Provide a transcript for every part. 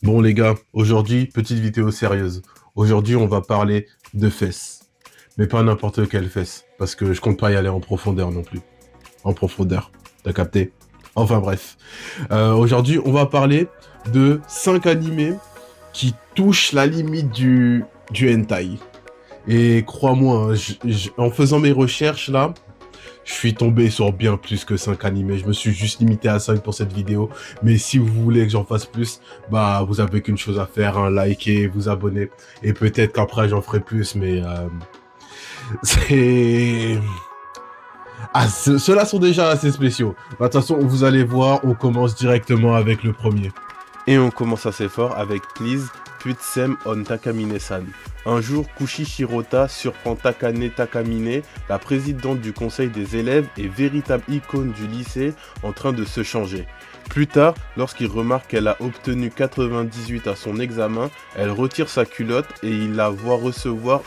Bon les gars, aujourd'hui, petite vidéo sérieuse. Aujourd'hui, on va parler de fesses. Mais pas n'importe quelle fesse. Parce que je compte pas y aller en profondeur non plus. En profondeur. T'as capté? Enfin bref. Aujourd'hui, on va parler de 5 animés qui touchent la limite du hentai. Et crois-moi, hein, en faisant mes recherches là, je suis tombé sur bien plus que 5 animés. Je me suis juste limité à 5 pour cette vidéo. Mais si vous voulez que j'en fasse plus, bah vous avez qu'une chose à faire, hein, liker, vous abonner. Et peut-être qu'après j'en ferai plus, mais c'est... Ah, ceux-là sont déjà assez spéciaux. Bah, de toute façon, vous allez voir, on commence directement avec le premier. Et on commence assez fort avec Please Putsem on Takamine-san. Un jour, Kushi Shirota surprend Takane Takamine, la présidente du conseil des élèves et véritable icône du lycée, en train de se changer. Plus tard, lorsqu'il remarque qu'elle a obtenu 98 à son examen, elle retire sa culotte et il la voit recevoir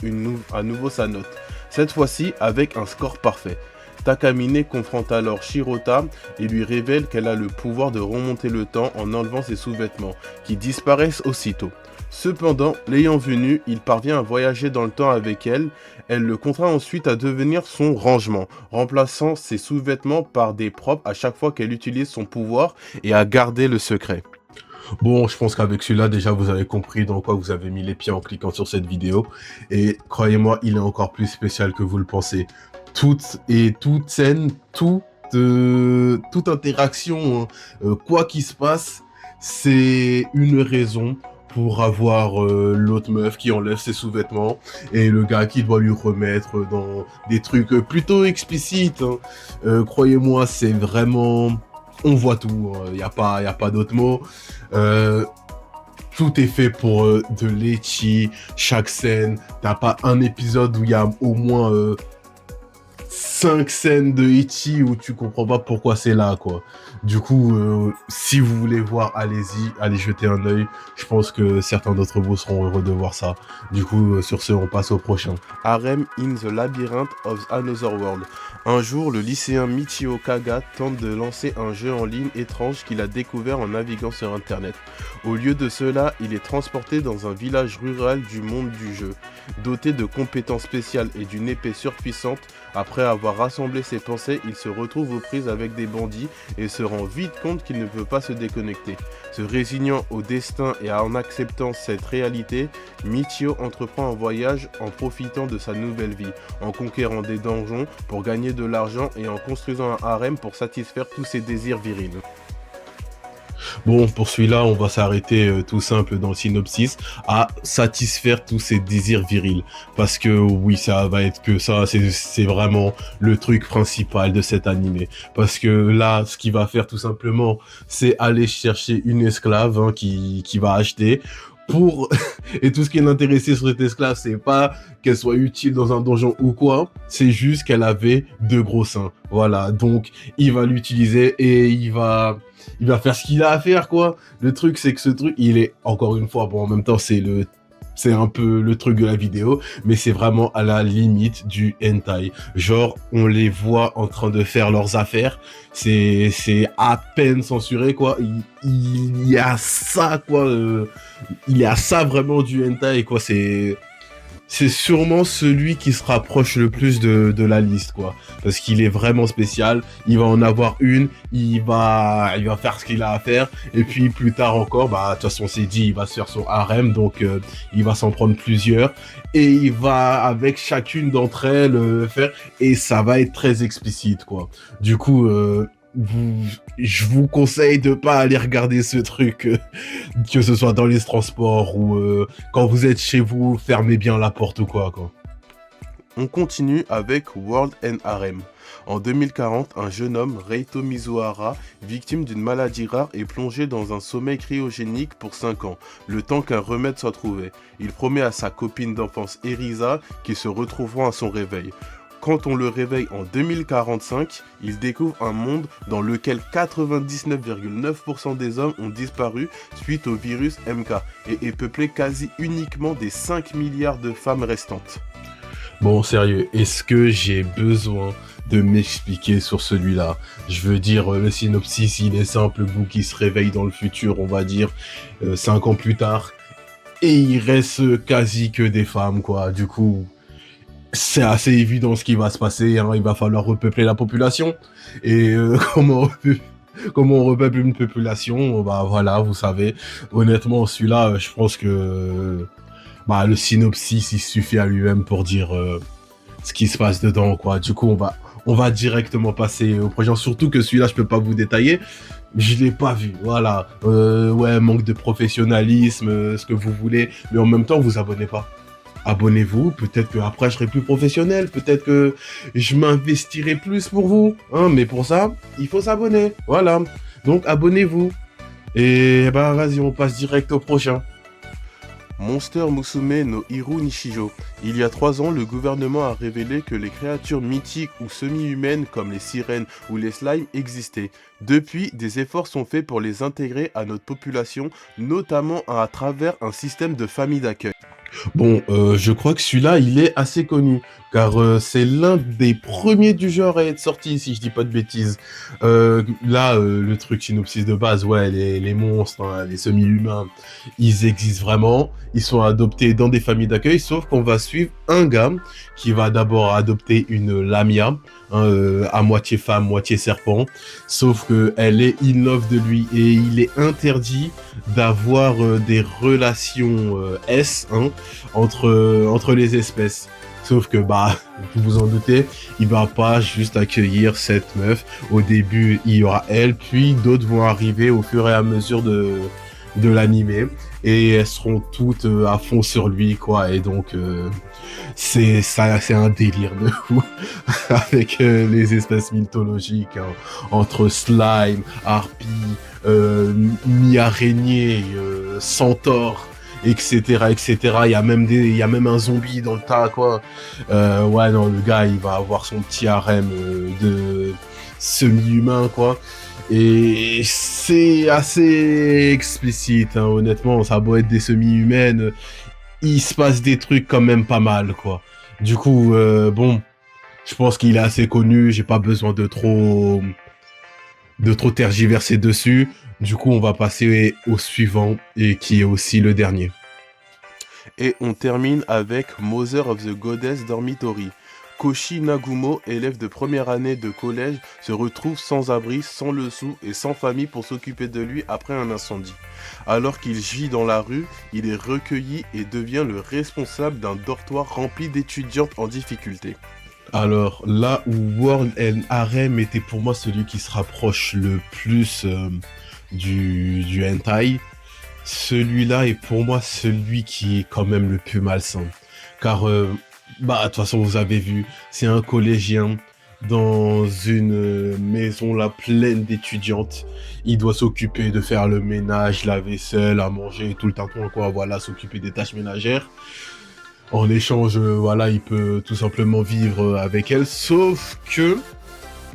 à nouveau sa note. Cette fois-ci avec un score parfait. Takamine confronte alors Shirota et lui révèle qu'elle a le pouvoir de remonter le temps en enlevant ses sous-vêtements, qui disparaissent aussitôt. Cependant, l'ayant venu, il parvient à voyager dans le temps avec elle. Elle le contraint ensuite à devenir son rangement, remplaçant ses sous-vêtements par des propres à chaque fois qu'elle utilise son pouvoir et à garder le secret. Bon, je pense qu'avec celui-là, déjà, vous avez compris dans quoi vous avez mis les pieds en cliquant sur cette vidéo. Et croyez-moi, il est encore plus spécial que vous le pensez. Toute scène, toute interaction, hein, quoi qu'il se passe, c'est une raison pour avoir l'autre meuf qui enlève ses sous-vêtements et le gars qui doit lui remettre dans des trucs plutôt explicites, hein. Croyez-moi, c'est vraiment... On voit tout, y a pas d'autre mot. Euh, Tout est fait pour de l'ecchi, chaque scène. T'as pas un épisode où il y a au moins 5 scènes de ecchi où tu comprends pas pourquoi c'est là, quoi. Du coup, si vous voulez voir, allez-y, allez jeter un œil. Je pense que certains d'entre vous seront heureux de voir ça. Du coup, sur ce, on passe au prochain. Harem in the Labyrinth of Another World. Un jour, le lycéen Michio Kaga tente de lancer un jeu en ligne étrange qu'il a découvert en naviguant sur internet. Au lieu de cela, il est transporté dans un village rural du monde du jeu. Doté de compétences spéciales et d'une épée surpuissante, après avoir rassemblé ses pensées, il se retrouve aux prises avec des bandits et se rend vite compte qu'il ne peut pas se déconnecter. Se résignant au destin et en acceptant cette réalité, Michio entreprend un voyage en profitant de sa nouvelle vie, en conquérant des donjons pour gagner de l'argent et en construisant un harem pour satisfaire tous ses désirs virils. Bon, pour celui-là, on va s'arrêter tout simple dans le synopsis à satisfaire tous ses désirs virils. Parce que oui, ça va être que ça, c'est vraiment le truc principal de cet animé. Parce que là, ce qu'il va faire tout simplement, c'est aller chercher une esclave, hein, qui va acheter pour... Et tout ce qui est intéressé sur cette esclave, c'est pas qu'elle soit utile dans un donjon ou quoi, c'est juste qu'elle avait deux gros seins. Voilà, donc il va l'utiliser et il va faire ce qu'il a à faire, quoi. Le truc, c'est que ce truc, il est, encore une fois, bon, en même temps, c'est un peu le truc de la vidéo, mais c'est vraiment à la limite du hentai. Genre, on les voit en train de faire leurs affaires, c'est à peine censuré, quoi. Il y a ça, quoi. Il y a ça vraiment du hentai, quoi. C'est sûrement celui qui se rapproche le plus de la liste, quoi. Parce qu'il est vraiment spécial. Il va en avoir une, il va faire ce qu'il a à faire. Et puis plus tard encore, bah, de toute façon, c'est dit, il va se faire son harem. Donc, il va s'en prendre plusieurs. Et il va, avec chacune d'entre elles, faire. Et ça va être très explicite, quoi. Du coup, je vous conseille de pas aller regarder ce truc, que ce soit dans les transports ou quand vous êtes chez vous, fermez bien la porte ou quoi. On continue avec World End Harem. En 2040, un jeune homme, Reito Mizuhara, victime d'une maladie rare, est plongé dans un sommeil cryogénique pour 5 ans, le temps qu'un remède soit trouvé. Il promet à sa copine d'enfance Erisa qu'ils se retrouveront à son réveil. Quand on le réveille en 2045, il découvre un monde dans lequel 99,9% des hommes ont disparu suite au virus MK et est peuplé quasi uniquement des 5 milliards de femmes restantes. Bon, sérieux, est-ce que j'ai besoin de m'expliquer sur celui-là. Je veux dire, le synopsis, il est simple, Boo qui se réveille dans le futur, on va dire, 5 ans plus tard, et il reste quasi que des femmes, quoi. Du coup, c'est assez évident ce qui va se passer, hein. Il va falloir repeupler la population. Et comment on repeuple une population? Bah voilà, vous savez. Honnêtement, celui-là, je pense que bah, le synopsis, il suffit à lui-même pour dire ce qui se passe dedans, quoi. Du coup, on va directement passer au prochain. Surtout que celui-là, je peux pas vous détailler. Je l'ai pas vu, voilà. Ouais, manque de professionnalisme, ce que vous voulez. Mais en même temps, vous abonnez pas. Abonnez-vous, peut-être que après je serai plus professionnel, peut-être que je m'investirai plus pour vous, hein, mais pour ça, il faut s'abonner, voilà. Donc abonnez-vous. Et bah vas-y, on passe direct au prochain. Monster Musume no Hiru Nishijo. Il y a 3 ans, le gouvernement a révélé que les créatures mythiques ou semi-humaines comme les sirènes ou les slimes existaient. Depuis, des efforts sont faits pour les intégrer à notre population, notamment à travers un système de famille d'accueil. Bon, je crois que celui-là, il est assez connu, car c'est l'un des premiers du genre à être sorti, si je dis pas de bêtises. Là, le truc synopsis de base, ouais, les monstres, hein, les semi-humains, ils existent vraiment. Ils sont adoptés dans des familles d'accueil, sauf qu'on va suivre un gars qui va d'abord adopter une Lamia, hein, à moitié femme, moitié serpent. Sauf que elle est in love de lui et il est interdit d'avoir des relations S, hein, entre les espèces. Sauf que, bah, vous vous en doutez, il va pas juste accueillir cette meuf. Au début, il y aura elle, puis d'autres vont arriver au fur et à mesure de l'animé. Et elles seront toutes à fond sur lui, quoi. Et donc, c'est un délire de fou. Avec les espèces mythologiques, hein, entre slime, harpie, mi-araignée, centaure, etc., etc. Il y a même un zombie dans le tas, quoi. Ouais, non, le gars, il va avoir son petit harem de semi-humain, quoi. Et c'est assez explicite, hein, honnêtement. Ça a beau être des semi-humaines, il se passe des trucs quand même pas mal, quoi. Du coup, bon, je pense qu'il est assez connu. J'ai pas besoin de trop tergiverser dessus. Du coup, on va passer au suivant et qui est aussi le dernier. Et on termine avec Mother of the Goddess Dormitory. Koshi Nagumo, élève de première année de collège, se retrouve sans abri, sans le sou et sans famille pour s'occuper de lui après un incendie. Alors qu'il gît dans la rue, il est recueilli et devient le responsable d'un dortoir rempli d'étudiantes en difficulté. Alors, là où World and Harem était pour moi celui qui se rapproche le plus du hentai, celui-là est pour moi celui qui est quand même le plus malsain. Car, bah, de toute façon, vous avez vu, c'est un collégien dans une maison là pleine d'étudiantes. Il doit s'occuper de faire le ménage, la vaisselle, à manger, tout le temps, quoi, voilà, s'occuper des tâches ménagères. En échange, voilà, il peut tout simplement vivre avec elle, sauf que,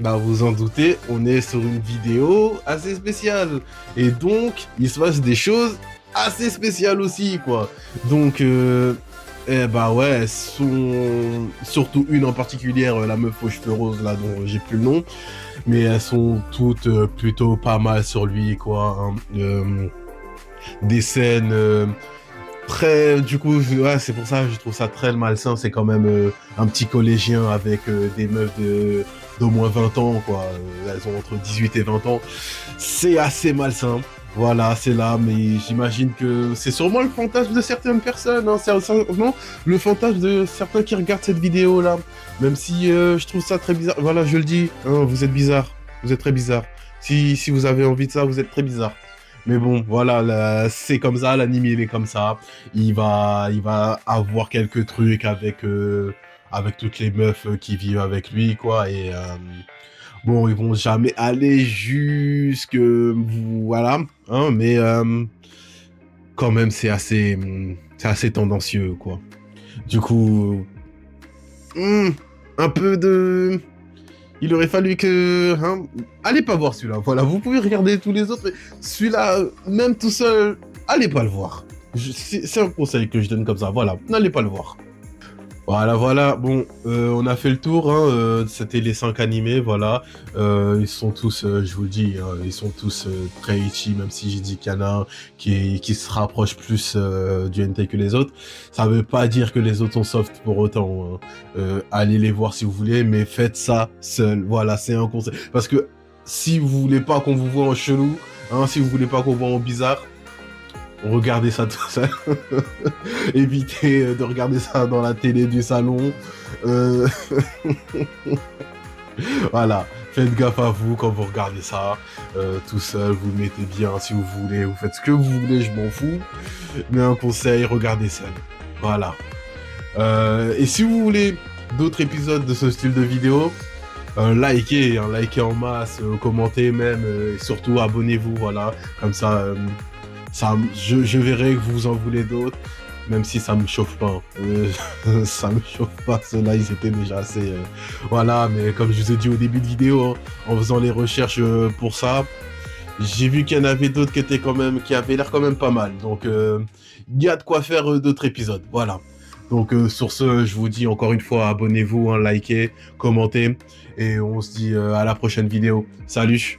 bah vous en doutez, on est sur une vidéo assez spéciale. Et donc, il se passe des choses assez spéciales aussi, quoi. Donc, eh bah ouais, elles sont... Surtout une en particulier, la meuf aux cheveux roses, là, dont j'ai plus le nom. Mais elles sont toutes plutôt pas mal sur lui, quoi, hein. Des scènes... très, du coup, ouais, c'est pour ça que je trouve ça très malsain. C'est quand même un petit collégien avec des meufs d'au moins 20 ans, quoi. Elles ont entre 18 et 20 ans. C'est assez malsain. Voilà, c'est là, mais j'imagine que c'est sûrement le fantasme de certaines personnes, hein. C'est sûrement le fantasme de certains qui regardent cette vidéo-là. Même si je trouve ça très bizarre. Voilà, je le dis, hein, vous êtes bizarre. Vous êtes très bizarre. Si vous avez envie de ça, vous êtes très bizarre. Mais bon, voilà, c'est comme ça, l'anime il est comme ça. Il va avoir quelques trucs avec toutes les meufs qui vivent avec lui, quoi. Et bon, ils vont jamais aller jusque, voilà, hein. Mais quand même, c'est assez tendancieux, quoi. Du coup, un peu de... Il aurait fallu que... Hein, allez pas voir celui-là, voilà, vous pouvez regarder tous les autres, mais celui-là, même tout seul, allez pas le voir. C'est un conseil que je donne comme ça, voilà, n'allez pas le voir. Voilà, voilà. Bon, on a fait le tour. Hein, c'était les 5 animés, voilà. Ils sont tous, je vous le dis, ils sont tous très ichi, même si j'ai dit qu'il y en a un qui se rapproche plus du hentai que les autres. Ça veut pas dire que les autres sont soft pour autant. Hein. Allez les voir si vous voulez, mais faites ça seul. Voilà, c'est un conseil. Parce que si vous voulez pas qu'on vous voit en chelou, hein, si vous voulez pas qu'on vous voit en bizarre, regardez ça tout seul. Évitez de regarder ça dans la télé du salon. Euh, voilà, faites gaffe à vous quand vous regardez ça. Tout seul, vous le mettez bien si vous voulez, vous faites ce que vous voulez, je m'en fous. Mais un conseil, regardez seul. Voilà. Et si vous voulez d'autres épisodes de ce style de vidéo, likez, hein, likez en masse, commentez même, et surtout abonnez-vous, voilà. Comme ça, je verrai que vous en voulez d'autres. Même si ça me chauffe pas. Ça me chauffe pas, ceux-là, ils étaient déjà assez... Voilà, mais comme je vous ai dit au début de vidéo, hein, en faisant les recherches pour ça, j'ai vu qu'il y en avait d'autres qui étaient quand même... qui avaient l'air quand même pas mal. Donc, il y a de quoi faire d'autres épisodes. Voilà. Donc, sur ce, je vous dis encore une fois, abonnez-vous, hein, likez, commentez, et on se dit à la prochaine vidéo. Salut!